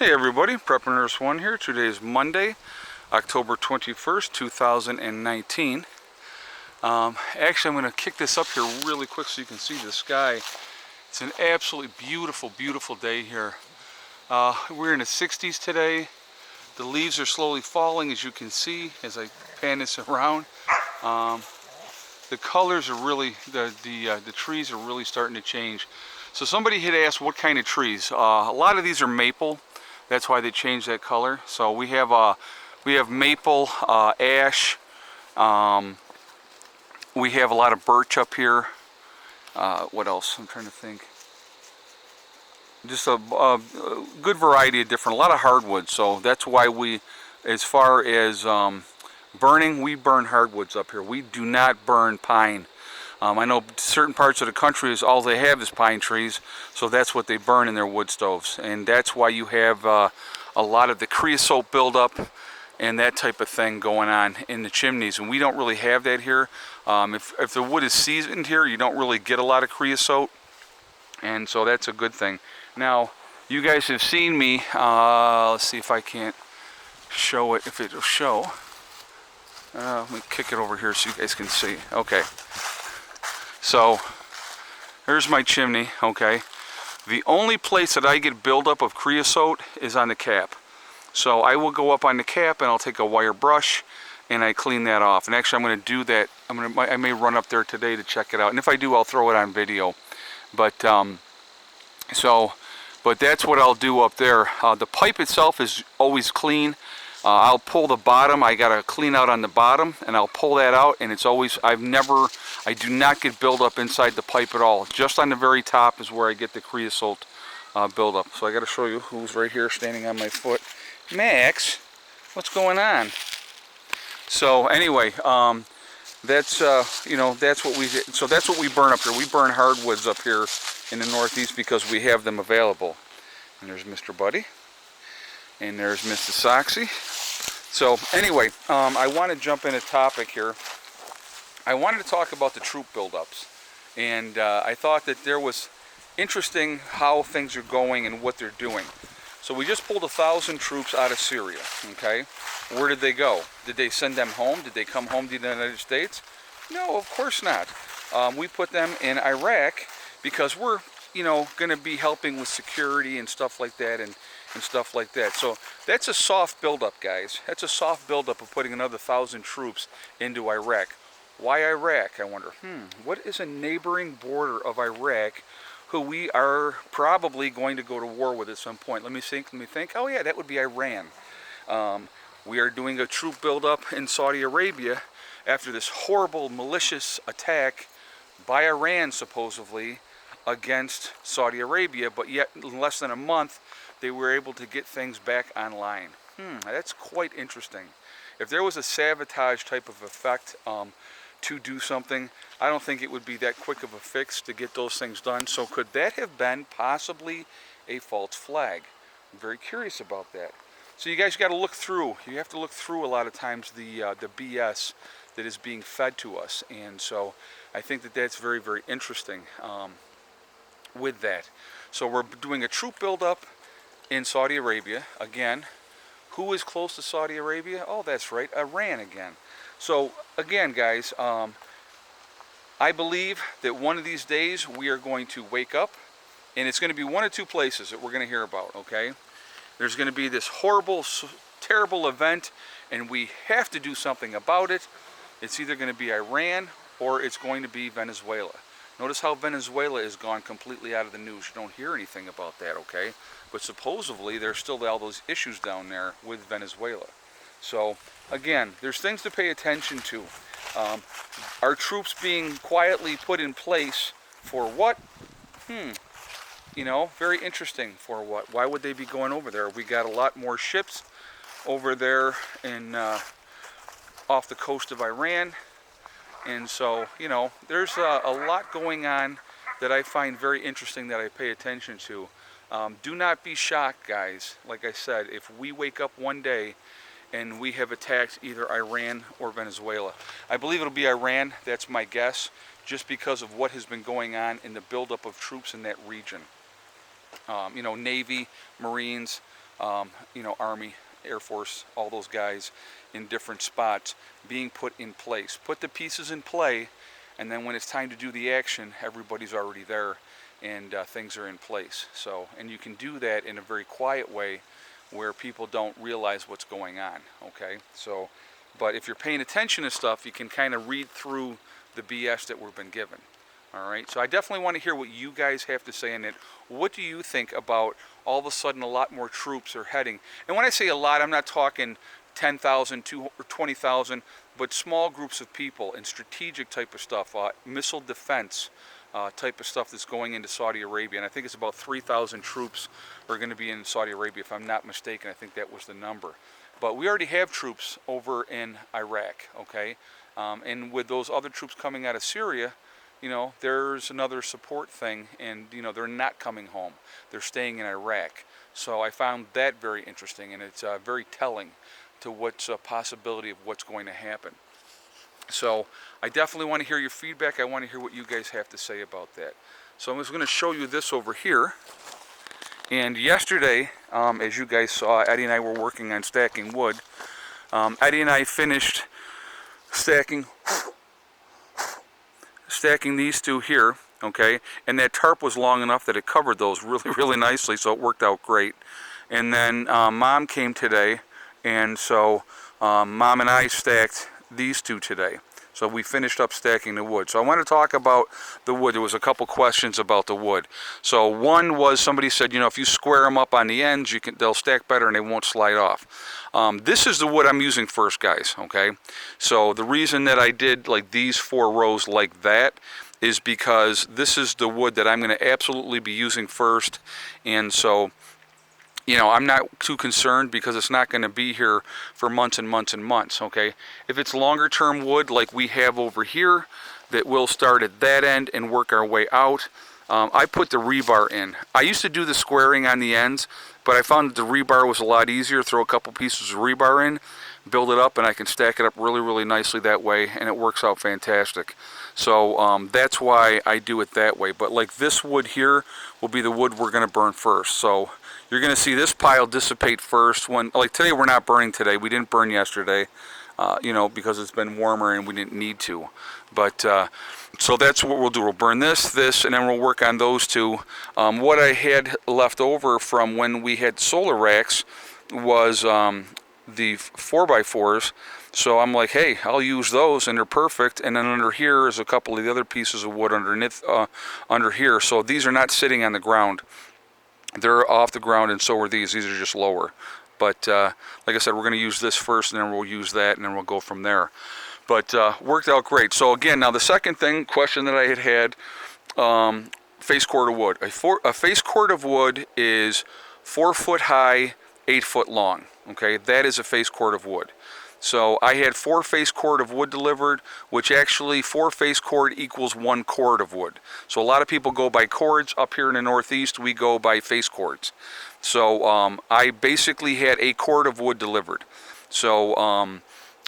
Hey everybody, Prepper Nurse 1 here. Today is Monday, October 21st, 2019. Actually, I'm going to kick this up here really quick so you can see the sky. It's an absolutely beautiful, beautiful day here. We're in the 60s today. The leaves are slowly falling, as you can see, as I pan this around. The colors are really, the trees are really starting to change. So somebody had asked what kind of trees. A lot of these are maple. That's why they changed that color. So we have maple, ash. We have a lot of birch up here. What else? I'm trying to think. Just a good variety of different, a lot of hardwoods. So that's why we, as far as burning, we burn hardwoods up here. We do not burn pine. I know certain parts of the country is all they have is pine trees, so that's what they burn in their wood stoves, and that's why you have a lot of the creosote buildup and that type of thing going on in the chimneys, and we don't really have that here. If the wood is seasoned here, you don't really get a lot of creosote, and so that's a good thing. Now, you guys have seen me. Let's see if I can't show it. If it'll show. Let me kick it over here so you guys can see. Okay. So, here's my chimney, okay. The only place that I get buildup of creosote is on the cap. So I will go up on the cap and I'll take a wire brush and I clean that off. And actually I'm going to do that. I may run up there today to check it out. And if I do, I'll throw it on video. But but that's what I'll do up there. The pipe itself is always clean. I'll pull the bottom. I gotta clean out on the bottom, and I'll pull that out. And it's always, I do not get buildup inside the pipe at all. Just on the very top is where I get the creosote buildup. So I gotta show you who's right here standing on my foot. Max, what's going on? So anyway, that's that's what we did. So that's what we burn up here. We burn hardwoods up here in the Northeast because we have them available. And there's Mr. Buddy. And there's Mr. Soxy. So anyway, I want to jump in a topic here. I wanted to talk about the troop buildups. And I thought that there was interesting how things are going and what they're doing. So we just pulled 1,000 troops out of Syria, okay? Where did they go? Did they send them home? Did they come home to the United States? No, of course not. We put them in Iraq because we're, going to be helping with security and stuff like that and stuff like that. So that's a soft buildup, guys. That's a soft buildup of putting another 1,000 troops into Iraq. Why Iraq, I wonder? What is a neighboring border of Iraq who we are probably going to go to war with at some point? Let me think. Oh yeah, that would be Iran. We are doing a troop buildup in Saudi Arabia after this horrible malicious attack by Iran, supposedly, against Saudi Arabia, but yet in less than a month they were able to get things back online. That's quite interesting. If there was a sabotage type of effect to do something, I don't think it would be that quick of a fix to get those things done. So could that have been possibly a false flag? I'm very curious about that. So you guys got to look through. You have to look through a lot of times the BS that is being fed to us, and so I think that that's very, very interesting with that. So we're doing a troop buildup in Saudi Arabia. Again, who is close to Saudi Arabia? Oh, that's right, Iran again. So again, guys, I believe that one of these days we are going to wake up, and it's going to be one of two places that we're going to hear about, okay? There's going to be this horrible, terrible event, and we have to do something about it. It's either going to be Iran or it's going to be Venezuela. Notice how Venezuela is gone completely out of the news. You don't hear anything about that, okay? But supposedly there's still all those issues down there with Venezuela. So again, there's things to pay attention to. Our troops being quietly put in place for what? Very interesting. For what? Why would they be going over there? We got a lot more ships over there in off the coast of Iran. And so, there's a lot going on that I find very interesting that I pay attention to. Do not be shocked, guys. Like I said, if we wake up one day and we have attacked either Iran or Venezuela. I believe it'll be Iran, that's my guess, just because of what has been going on in the buildup of troops in that region. Navy, Marines, you know, Army, Air Force, all those guys in different spots being put in place. Put the pieces in play, and then when it's time to do the action, everybody's already there and things are in place. So, and you can do that in a very quiet way where people don't realize what's going on, okay? So, but if you're paying attention to stuff, you can kind of read through the BS that we've been given. All right, so I definitely want to hear what you guys have to say on it. What do you think about all of a sudden a lot more troops are heading? And when I say a lot, I'm not talking 10,000 or 20,000, but small groups of people and strategic type of stuff, missile defense type of stuff that's going into Saudi Arabia. And I think it's about 3,000 troops are going to be in Saudi Arabia, if I'm not mistaken. I think that was the number. But we already have troops over in Iraq, okay? And with those other troops coming out of Syria, you know, there's another support thing, and, you know, they're not coming home. They're staying in Iraq. So I found that very interesting, and it's very telling to what's a possibility of what's going to happen. So I definitely want to hear your feedback. I want to hear what you guys have to say about that. So I'm just going to show you this over here. And yesterday, as you guys saw, Eddie and I were working on stacking wood. Eddie and I finished stacking these two here, okay, and that tarp was long enough that it covered those really nicely, so it worked out great. And then Mom came today, and so Mom and I stacked these two today. So we finished up stacking the wood. So I want to talk about the wood. There was a couple questions about the wood. So one was, somebody said, you know, if you square them up on the ends, they'll stack better and they won't slide off. This is the wood I'm using first, guys, okay? So the reason that I did like these 4 rows like that is because this is the wood that I'm going to absolutely be using first. And so, you know, I'm not too concerned because it's not going to be here for months and months and months, okay? If it's longer term wood like we have over here, that we'll start at that end and work our way out. I put the rebar in. I used to do the squaring on the ends, but I found that the rebar was a lot easier. Throw a couple pieces of rebar in, build it up, and I can stack it up really nicely that way, and it works out fantastic. So that's why I do it that way. But like this wood here will be the wood we're going to burn first. So you're going to see this pile dissipate first. When, like today, we're not burning today. We didn't burn yesterday, you know, because it's been warmer and we didn't need to. But so that's what we'll do. We'll burn this, and then we'll work on those two. What I had left over from when we had solar racks was the 4x4s. So I'm like, hey, I'll use those, and they're perfect. And then under here is a couple of the other pieces of wood underneath, under here. So these are not sitting on the ground. They're off the ground, and so are these. These are just lower. But like I said, we're going to use this first, and then we'll use that, and then we'll go from there. But worked out great. So again, now the second question that I had, face cord of wood. A face cord of wood is 4 foot high, 8 foot long. Okay, that is a face cord of wood. So I had 4 face cord of wood delivered, which actually 4 face cord equals 1 cord of wood. So a lot of people go by cords. Up here in the Northeast, we go by face cords. So I basically had a cord of wood delivered. So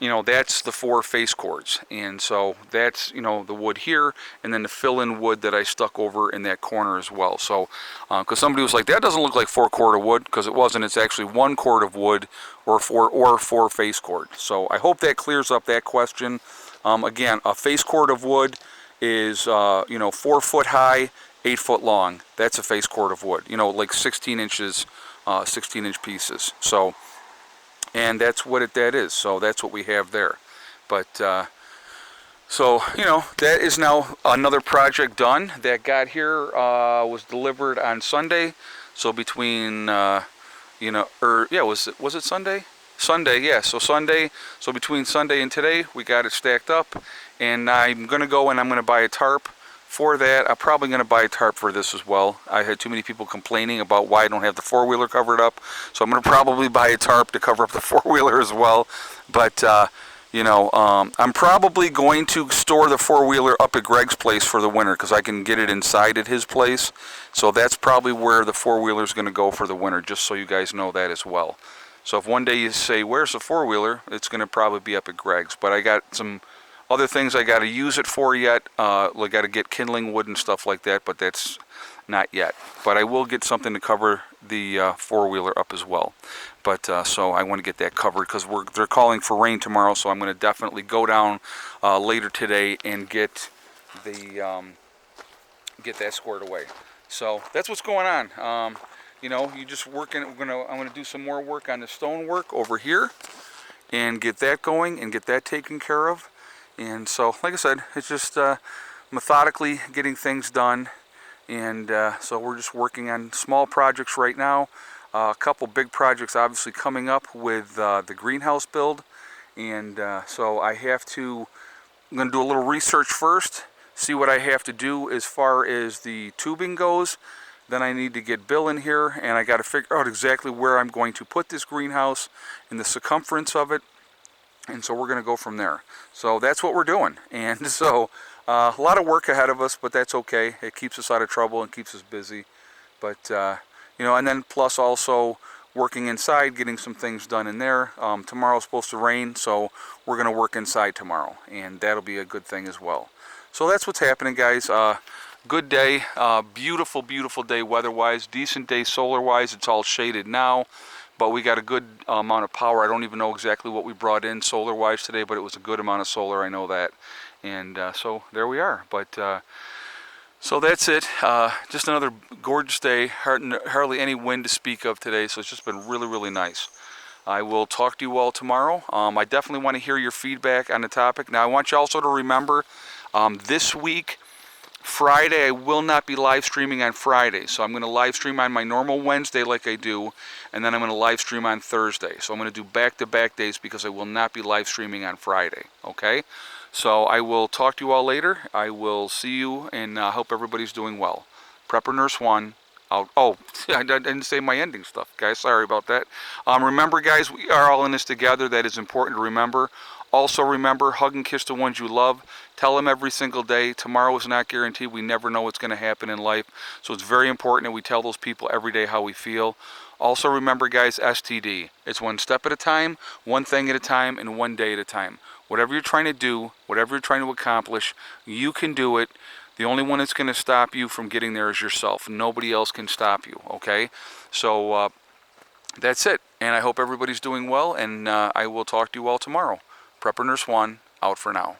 you know, that's the 4 face cords. And so that's, you know, the wood here, and then the fill-in wood that I stuck over in that corner as well. So because somebody was like, that doesn't look like 4 cord of wood, because it wasn't. It's actually 1 cord of wood, or 4 face cord. So I hope that clears up that question. Again, a face cord of wood is you know, 4 foot high, 8 foot long. That's a face cord of wood, you know, like 16 inches, 16-inch pieces. So, and that's what that is. So that's what we have there. But so, you know, that is now another project done. That got here, was delivered on Sunday. So between you know, or yeah, was it Sunday? Sunday, yeah. So Sunday. So between Sunday and today, we got it stacked up, and I'm gonna go and I'm gonna buy a tarp for that. I'm probably gonna buy a tarp for this as well. I had too many people complaining about why I don't have the 4-wheeler covered up, so I'm gonna probably buy a tarp to cover up the 4-wheeler as well. But you know, I'm probably going to store the 4-wheeler up at Greg's place for the winter, because I can get it inside at his place. So that's probably where the 4-wheeler is going to go for the winter, just so you guys know that as well. So if one day you say, where's the 4-wheeler, it's going to probably be up at Greg's. But I got some other things I got to use it for yet. I got to get kindling wood and stuff like that, but that's not yet. But I will get something to cover the four-wheeler up as well. But so I want to get that covered because they're calling for rain tomorrow, so I'm going to definitely go down later today and get that squared away. So that's what's going on. You know, you just working. I'm gonna do some more work on the stonework over here and get that going and get that taken care of. And so, like I said, it's just methodically getting things done. And so we're just working on small projects right now. A couple big projects obviously coming up with the greenhouse build. And so I'm going to do a little research first, see what I have to do as far as the tubing goes. Then I need to get Bill in here, and I got to figure out exactly where I'm going to put this greenhouse and the circumference of it. And so we're going to go from there. So that's what we're doing. And so a lot of work ahead of us, but that's okay. It keeps us out of trouble and keeps us busy. But, you know, and then plus also working inside, getting some things done in there. Tomorrow's supposed to rain, so we're going to work inside tomorrow, and that'll be a good thing as well. So that's what's happening, guys. Good day, beautiful, beautiful day weather-wise, decent day solar-wise. It's all shaded now, but we got a good amount of power. I don't even know exactly what we brought in solar-wise today, but it was a good amount of solar, I know that. And so there we are. But so that's it. Just another gorgeous day. Hardly any wind to speak of today, so it's just been really, really nice. I will talk to you all tomorrow. I definitely want to hear your feedback on the topic. Now, I want you also to remember this week, Friday, I will not be live streaming on Friday. So I'm going to live stream on my normal Wednesday like I do, and then I'm going to live stream on Thursday. So I'm going to do back-to-back days because I will not be live streaming on Friday. Okay? So I will talk to you all later. I will see you, and hope everybody's doing well. Prepper Nurse 1. Oh, I didn't say my ending stuff, guys. Sorry about that. Remember, guys, we are all in this together. That is important to remember. Also remember, hug and kiss the ones you love. Tell them every single day. Tomorrow is not guaranteed. We never know what's going to happen in life. So it's very important that we tell those people every day how we feel. Also remember, guys, STD. It's one step at a time, one thing at a time, and one day at a time. Whatever you're trying to do, whatever you're trying to accomplish, you can do it. The only one that's going to stop you from getting there is yourself. Nobody else can stop you, okay? So that's it. And I hope everybody's doing well, and I will talk to you all tomorrow. Prepper Nurse 1, out for now.